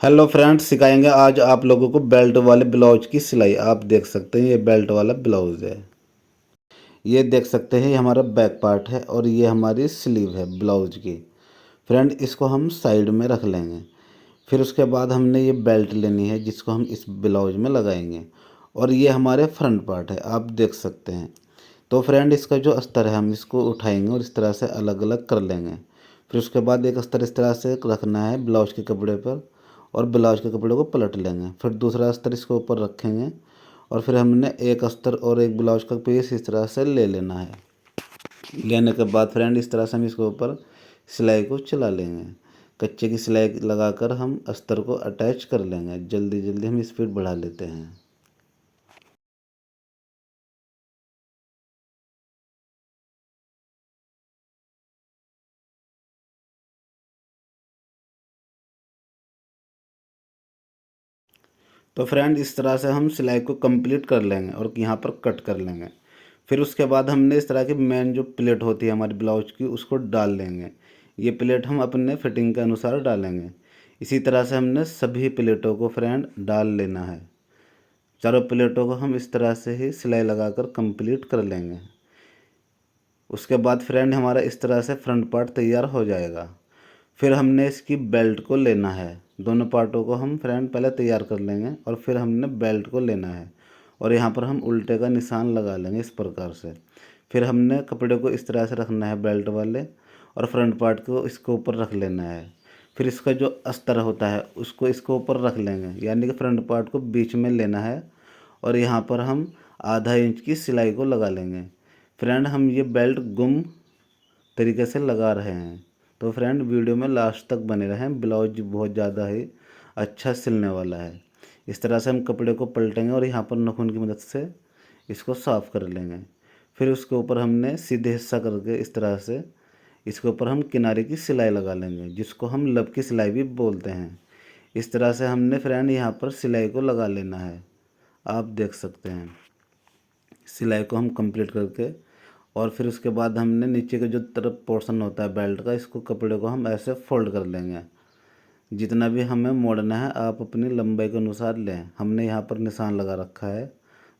Hello friends, सिखाएंगे आज आप लोगों को बेल्ट वाले ब्लाउज की सिलाई। आप देख सकते हैं ये बेल्ट वाला ब्लाउज है। ये देख सकते हैं ये हमारा बैक पार्ट है और ये हमारी स्लीव है ब्लाउज की। फ्रेंड, इसको हम साइड में रख लेंगे। फिर उसके बाद हमने ये बेल्ट लेनी है जिसको हम इस ब्लाउज में लगाएंगे। और ये हमारे फ्रंट पार्ट है, आप देख सकते हैं। तो फ्रेंड, इसका जो अस्तर है हम इसको उठाएंगे और इस तरह से अलग अलग कर लेंगे। फिर उसके बाद एक अस्तर इस तरह से रखना है ब्लाउज के कपड़े पर और ब्लाउज के कपड़े को पलट लेंगे। फिर दूसरा अस्तर इसके ऊपर रखेंगे और फिर हमने एक अस्तर और एक ब्लाउज का पीस इस तरह से ले लेना है। लेने के बाद फ्रेंड, इस तरह से हम इसके ऊपर सिलाई को चला लेंगे। कच्चे की सिलाई लगाकर हम अस्तर को अटैच कर लेंगे। जल्दी जल्दी हम स्पीड बढ़ा लेते हैं। तो फ्रेंड, इस तरह से हम सिलाई को कंप्लीट कर लेंगे और यहाँ पर कट कर लेंगे। फिर उसके बाद हमने इस तरह की मेन जो प्लेट होती है हमारी ब्लाउज की उसको डाल लेंगे। ये प्लेट हम अपने फिटिंग के अनुसार डालेंगे। इसी तरह से हमने सभी प्लेटों को फ्रेंड डाल लेना है। चारों प्लेटों को हम इस तरह से ही सिलाई लगाकर कंप्लीट कर लेंगे। उसके बाद फ्रेंड, हमारा इस तरह से फ्रंट पार्ट तैयार हो जाएगा। फिर हमने इसकी बेल्ट को लेना है। दोनों पार्टों को हम फ्रेंड पहले तैयार कर लेंगे और फिर हमने बेल्ट को लेना है और यहाँ पर हम उल्टे का निशान लगा लेंगे इस प्रकार से। फिर हमने कपड़े को इस तरह से रखना है बेल्ट वाले और फ्रंट पार्ट को इसके ऊपर रख लेना है। फिर इसका जो अस्तर होता है उसको इसके ऊपर रख लेंगे, यानी कि फ्रंट पार्ट को बीच में लेना है और यहाँ पर हम आधा इंच की सिलाई को लगा लेंगे। फ्रेंड, हम ये बेल्ट गुम तरीके से लगा रहे हैं। तो फ्रेंड, वीडियो में लास्ट तक बने रहें। ब्लाउज बहुत ज़्यादा ही अच्छा सिलने वाला है। इस तरह से हम कपड़े को पलटेंगे और यहाँ पर नाखून की मदद से इसको साफ़ कर लेंगे। फिर उसके ऊपर हमने सीधे हिस्सा करके इस तरह से इसके ऊपर हम किनारे की सिलाई लगा लेंगे, जिसको हम लब की सिलाई भी बोलते हैं। इस तरह से हमने फ्रेंड यहाँ पर सिलाई को लगा लेना है। आप देख सकते हैं सिलाई को हम कंप्लीट करके और फिर उसके बाद हमने नीचे के जो तरफ पोर्शन होता है बेल्ट का, इसको कपड़े को हम ऐसे फोल्ड कर लेंगे। जितना भी हमें मोड़ना है आप अपनी लंबाई के अनुसार लें। हमने यहाँ पर निशान लगा रखा है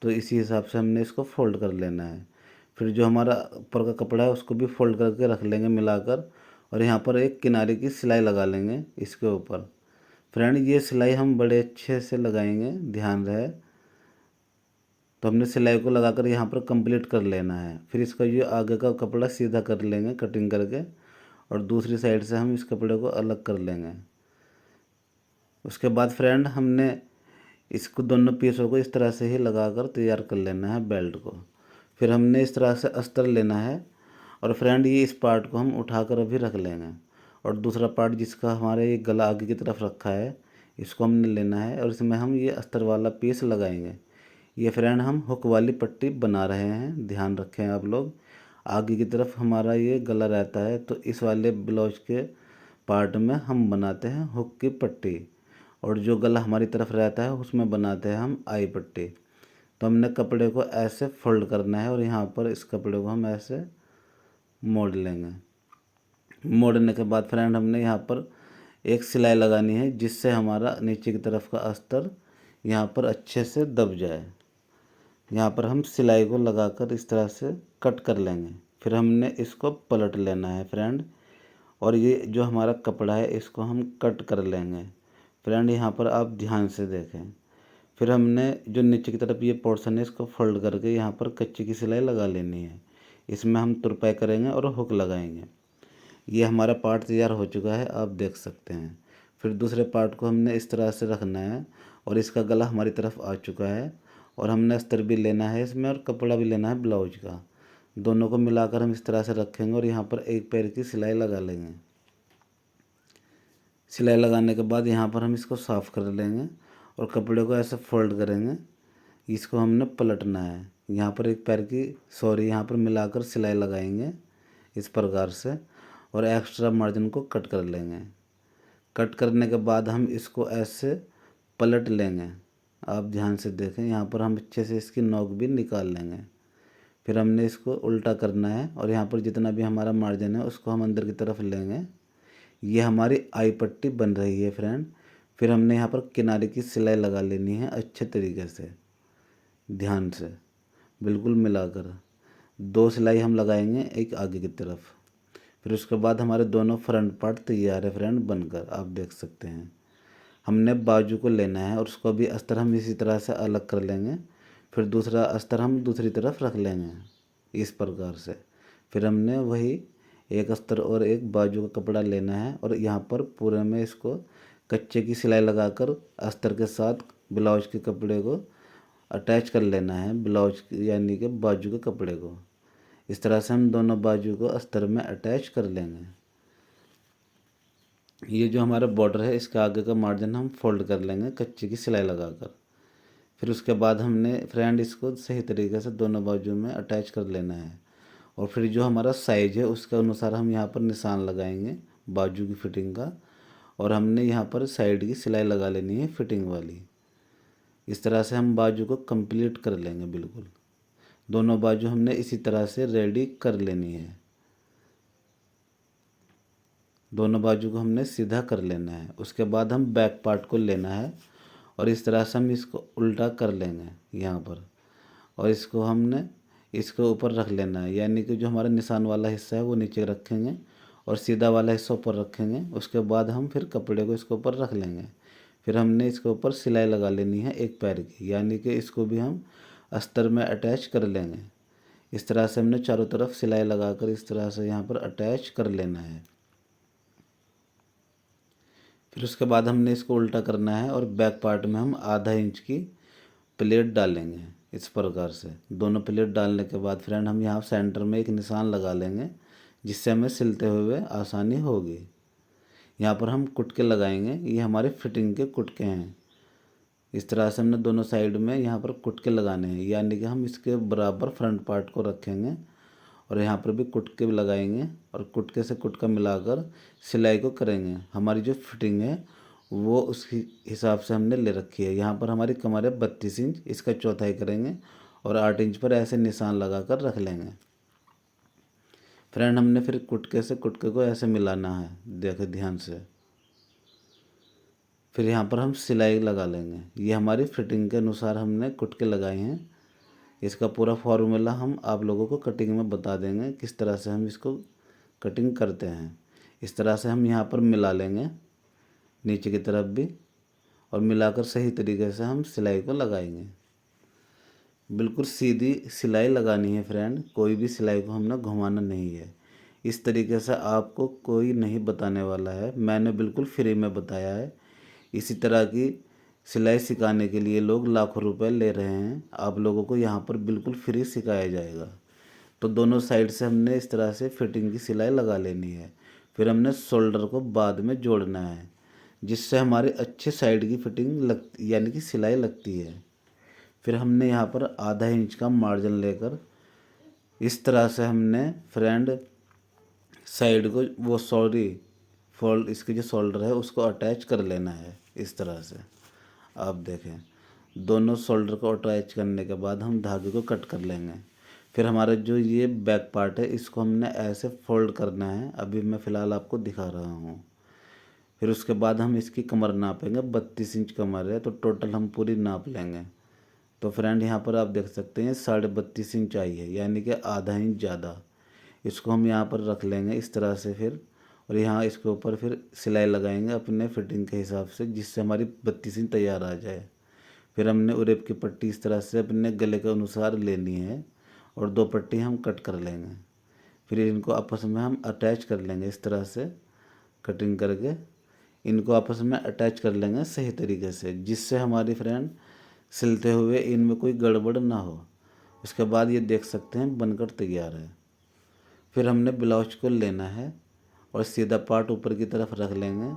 तो इसी हिसाब से हमने इसको फोल्ड कर लेना है। फिर जो हमारा ऊपर का कपड़ा है उसको भी फोल्ड करके रख लेंगे मिलाकर और यहाँ पर एक किनारे की सिलाई लगा लेंगे इसके ऊपर। फ्रेंड, ये सिलाई हम बड़े अच्छे से लगाएंगे, ध्यान रहे। तो हमने सिलाई को लगाकर यहाँ पर कंप्लीट कर लेना है। फिर इसका ये आगे का कपड़ा सीधा कर लेंगे कटिंग करके और दूसरी साइड से हम इस कपड़े को अलग कर लेंगे। उसके बाद फ्रेंड, हमने इसको दोनों पीसों को इस तरह से ही लगाकर तैयार कर लेना है बेल्ट को। फिर हमने इस तरह से अस्तर लेना है और फ्रेंड, ये इस पार्ट को हम उठाकर अभी रख लेंगे और दूसरा पार्ट जिसका हमारे ये गला आगे की तरफ रखा है इसको हमने लेना है और इसमें हम ये अस्तर वाला पीस लगाएंगे। ये फ्रेंड, हम हुक वाली पट्टी बना रहे हैं, ध्यान रखें आप लोग। आगे की तरफ हमारा ये गला रहता है तो इस वाले ब्लाउज के पार्ट में हम बनाते हैं हुक की पट्टी और जो गला हमारी तरफ रहता है उसमें बनाते हैं हम आई पट्टी। तो हमने कपड़े को ऐसे फोल्ड करना है और यहाँ पर इस कपड़े को हम ऐसे मोड़ लेंगे। मोड़ने के बाद फ्रेंड, हमने यहाँ पर एक सिलाई लगानी है जिससे हमारा नीचे की तरफ का अस्तर यहाँ पर अच्छे से दब जाए। यहाँ पर हम सिलाई को लगाकर इस तरह से कट कर लेंगे। फिर हमने इसको पलट लेना है फ्रेंड और ये जो हमारा कपड़ा है इसको हम कट कर लेंगे। फ्रेंड, यहाँ पर आप ध्यान से देखें। फिर हमने जो नीचे की तरफ ये पोर्शन है इसको फोल्ड करके यहाँ पर कच्ची की सिलाई लगा लेनी है। इसमें हम तुरपाई करेंगे और हुक लगाएंगे। ये हमारा पार्ट तैयार हो चुका है, आप देख सकते हैं। फिर दूसरे पार्ट को हमने इस तरह से रखना है और इसका गला हमारी तरफ आ चुका है और हमने अस्तर भी लेना है इसमें और कपड़ा भी लेना है ब्लाउज का। दोनों को मिलाकर हम इस तरह से रखेंगे और यहाँ पर एक पैर की सिलाई लगा लेंगे। सिलाई लगाने के बाद यहाँ पर हम इसको साफ़ कर लेंगे और कपड़े को ऐसे फोल्ड करेंगे। इसको हमने पलटना है। यहाँ पर एक पैर की यहाँ पर मिलाकर सिलाई लगाएंगे इस प्रकार से और एक्स्ट्रा मार्जिन को कट कर लेंगे। कट करने के बाद हम इसको ऐसे पलट लेंगे। आप ध्यान से देखें, यहाँ पर हम अच्छे से इसकी नोक भी निकाल लेंगे। फिर हमने इसको उल्टा करना है और यहाँ पर जितना भी हमारा मार्जिन है उसको हम अंदर की तरफ लेंगे। ये हमारी आई पट्टी बन रही है फ्रेंड। फिर हमने यहाँ पर किनारे की सिलाई लगा लेनी है अच्छे तरीके से, ध्यान से बिल्कुल मिलाकर। 2 सिलाई हम लगाएंगे एक आगे की तरफ। फिर उसके बाद हमारे दोनों फ्रंट पार्ट तैयार है फ्रेंड बनकर, आप देख सकते हैं। हमने बाजू को लेना है और उसको भी अस्तर हम इसी तरह से अलग कर लेंगे। फिर दूसरा अस्तर हम दूसरी तरफ रख लेंगे इस प्रकार से। फिर हमने वही एक अस्तर और एक बाजू का कपड़ा लेना है और यहाँ पर पूरे में इसको कच्चे की सिलाई लगाकर अस्तर के साथ ब्लाउज के कपड़े को अटैच कर लेना है, ब्लाउज यानी कि बाजू के कपड़े को। इस तरह से हम दोनों बाजू को अस्तर में अटैच कर लेंगे। ये जो हमारा बॉर्डर है इसका आगे का मार्जिन हम फोल्ड कर लेंगे कच्चे की सिलाई लगाकर। फिर उसके बाद हमने फ्रेंड इसको सही तरीके से दोनों बाजू में अटैच कर लेना है। और फिर जो हमारा साइज है उसके अनुसार हम यहाँ पर निशान लगाएंगे बाजू की फिटिंग का। और हमने यहाँ पर साइड की सिलाई लगा लेनी है फिटिंग वाली। इस तरह से हम बाजू को कंप्लीट कर लेंगे बिल्कुल। दोनों बाजू हमने इसी तरह से रेडी कर लेनी है। दोनों बाजू को हमने सीधा कर लेना है। उसके बाद हम बैक पार्ट को लेना है और इस तरह से हम इसको उल्टा कर लेंगे यहाँ पर। और इसको हमने इसके ऊपर रख लेना है, यानी कि जो हमारा निशान वाला हिस्सा है वो नीचे रखेंगे और सीधा वाला हिस्सा ऊपर रखेंगे। उसके बाद हम फिर कपड़े को इसके ऊपर रख लेंगे। फिर हमने इसके ऊपर सिलाई लगा लेनी है एक पैर की, यानी कि इसको भी हम अस्तर में अटैच कर लेंगे। इस तरह से हमने चारों तरफ सिलाई लगाकर इस तरह से यहाँ पर अटैच कर लेना है। फिर उसके बाद हमने इसको उल्टा करना है और बैक पार्ट में हम आधा इंच की प्लेट डालेंगे इस प्रकार से। दोनों प्लेट डालने के बाद फ्रेंड हम यहाँ सेंटर में एक निशान लगा लेंगे जिससे हमें सिलते हुए आसानी होगी। यहाँ पर हम कुटके लगाएंगे, ये हमारे फिटिंग के कुटके हैं। इस तरह से हमने दोनों साइड में यहाँ पर कुटके लगाने हैं, यानी कि हम इसके बराबर फ्रंट पार्ट को रखेंगे और यहाँ पर भी कुटके भी लगाएंगे और कुटके से कुटका मिलाकर सिलाई को करेंगे। हमारी जो फिटिंग है वो उसकी हिसाब से हमने ले रखी है। यहाँ पर हमारी कमर है 32 इंच, इसका चौथाई करेंगे और 8 इंच पर ऐसे निशान लगा कर रख लेंगे। फ्रेंड हमने फिर कुटके से कुटके को ऐसे मिलाना है, देखें ध्यान से। फिर यहाँ पर हम सिलाई लगा लेंगे। ये हमारी फिटिंग के अनुसार हमने कुटके लगाए हैं। इसका पूरा फॉर्मूला हम आप लोगों को कटिंग में बता देंगे किस तरह से हम इसको कटिंग करते हैं। इस तरह से हम यहाँ पर मिला लेंगे नीचे की तरफ भी और मिलाकर सही तरीके से हम सिलाई को लगाएंगे। बिल्कुल सीधी सिलाई लगानी है फ्रेंड, कोई भी सिलाई को हमने घुमाना नहीं है। इस तरीके से आपको कोई नहीं बताने वाला है, मैंने बिल्कुल फ्री में बताया है। इसी तरह की सिलाई सिखाने के लिए लोग लाखों रुपए ले रहे हैं, आप लोगों को यहाँ पर बिल्कुल फ्री सिखाया जाएगा। तो दोनों साइड से हमने इस तरह से फिटिंग की सिलाई लगा लेनी है। फिर हमने शोल्डर को बाद में जोड़ना है जिससे हमारी अच्छे साइड की फिटिंग यानी कि सिलाई लगती है। फिर हमने यहाँ पर आधा इंच का मार्जिन लेकर इस तरह से हमने फ्रेंड साइड को फोल्ड इसके जो शोल्डर है उसको अटैच कर लेना है इस तरह से। आप देखें दोनों शोल्डर को अटैच करने के बाद हम धागे को कट कर लेंगे। फिर हमारा जो ये बैक पार्ट है इसको हमने ऐसे फोल्ड करना है, अभी मैं फ़िलहाल आपको दिखा रहा हूँ। फिर उसके बाद हम इसकी कमर नापेंगे, 32 इंच कमर है तो टोटल हम पूरी नाप लेंगे। तो फ्रेंड यहाँ पर आप देख सकते हैं 32.5 इंच आई है, यानी कि आधा इंच ज़्यादा। इसको हम यहाँ पर रख लेंगे इस तरह से फिर, और यहाँ इसके ऊपर फिर सिलाई लगाएंगे अपने फिटिंग के हिसाब से जिससे हमारी 32 इंच तैयार आ जाए। फिर हमने उरेप की पट्टी इस तरह से अपने गले के अनुसार लेनी है और 2 पट्टी हम कट कर लेंगे। फिर इनको आपस में हम अटैच कर लेंगे इस तरह से, कटिंग करके इनको आपस में अटैच कर लेंगे सही तरीके से जिससे हमारी फ्रेंड सिलते हुए इनमें कोई गड़बड़ ना हो। उसके बाद ये देख सकते हैं बनकर तैयार है। फिर हमने ब्लाउज को लेना है और सीधा पार्ट ऊपर की तरफ रख लेंगे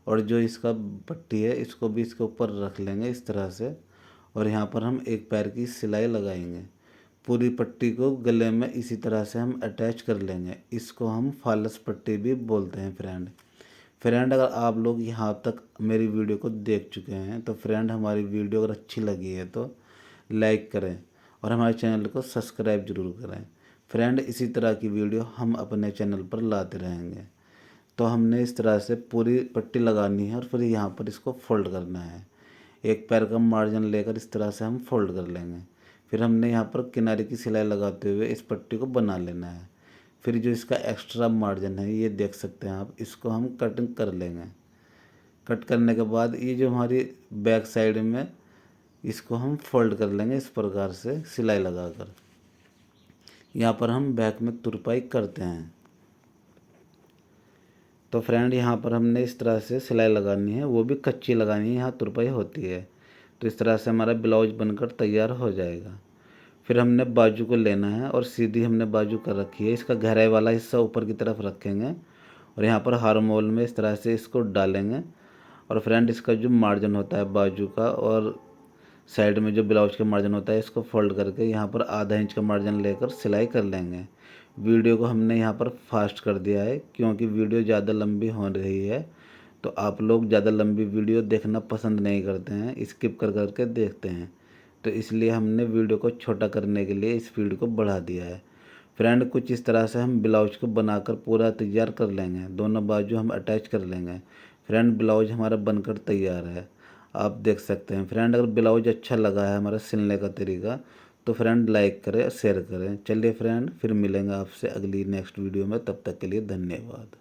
और जो इसका पट्टी है इसको भी इसके ऊपर रख लेंगे इस तरह से। और यहाँ पर हम एक पैर की सिलाई लगाएंगे। पूरी पट्टी को गले में इसी तरह से हम अटैच कर लेंगे। इसको हम फालस पट्टी भी बोलते हैं फ्रेंड अगर आप लोग यहाँ तक मेरी वीडियो को देख चुके हैं तो फ्रेंड हमारी वीडियो अगर अच्छी लगी है तो लाइक करें और हमारे चैनल को सब्सक्राइब जरूर करें। फ्रेंड इसी तरह की वीडियो हम अपने चैनल पर लाते रहेंगे। तो हमने इस तरह से पूरी पट्टी लगानी है और फिर यहाँ पर इसको फोल्ड करना है। एक पैर का मार्जिन लेकर इस तरह से हम फोल्ड कर लेंगे। फिर हमने यहाँ पर किनारे की सिलाई लगाते हुए इस पट्टी को बना लेना है। फिर जो इसका एक्स्ट्रा मार्जिन है ये देख सकते हैं आप, इसको हम कटिंग कर लेंगे। कट करने के बाद ये जो हमारी बैक साइड में इसको हम फोल्ड कर लेंगे इस प्रकार से सिलाई लगाकर। यहाँ पर हम बैक में तुरपाई करते हैं। तो फ्रेंड यहाँ पर हमने इस तरह से सिलाई लगानी है, वो भी कच्ची लगानी है, यहाँ तुरपाई होती है। तो इस तरह से हमारा ब्लाउज बनकर तैयार हो जाएगा। फिर हमने बाजू को लेना है और सीधी हमने बाजू कर रखी है। इसका गहराई वाला हिस्सा ऊपर की तरफ रखेंगे और यहाँ पर हार्मोल में इस तरह से इसको डालेंगे। और फ्रेंड इसका जो मार्जिन होता है बाजू का और साइड में जो ब्लाउज का मार्जिन होता है इसको फोल्ड करके यहाँ पर आधा इंच का मार्जिन लेकर सिलाई कर लेंगे। वीडियो को हमने यहाँ पर फास्ट कर दिया है क्योंकि वीडियो ज़्यादा लंबी हो रही है। तो आप लोग ज़्यादा लंबी वीडियो देखना पसंद नहीं करते हैं, स्किप कर करके देखते हैं। तो इसलिए हमने वीडियो को छोटा करने के लिए स्पीड को बढ़ा दिया है। फ्रेंड कुछ इस तरह से हम ब्लाउज को बनाकर पूरा तैयार कर लेंगे। दोनों बाजू हम अटैच कर लेंगे। फ्रेंड ब्लाउज हमारा बनकर तैयार है, आप देख सकते हैं। फ्रेंड अगर ब्लाउज अच्छा लगा है हमारा सिलने का तरीका तो फ्रेंड लाइक करें, शेयर करें। चलिए फ्रेंड फिर मिलेंगे आपसे अगली नेक्स्ट वीडियो में, तब तक के लिए धन्यवाद।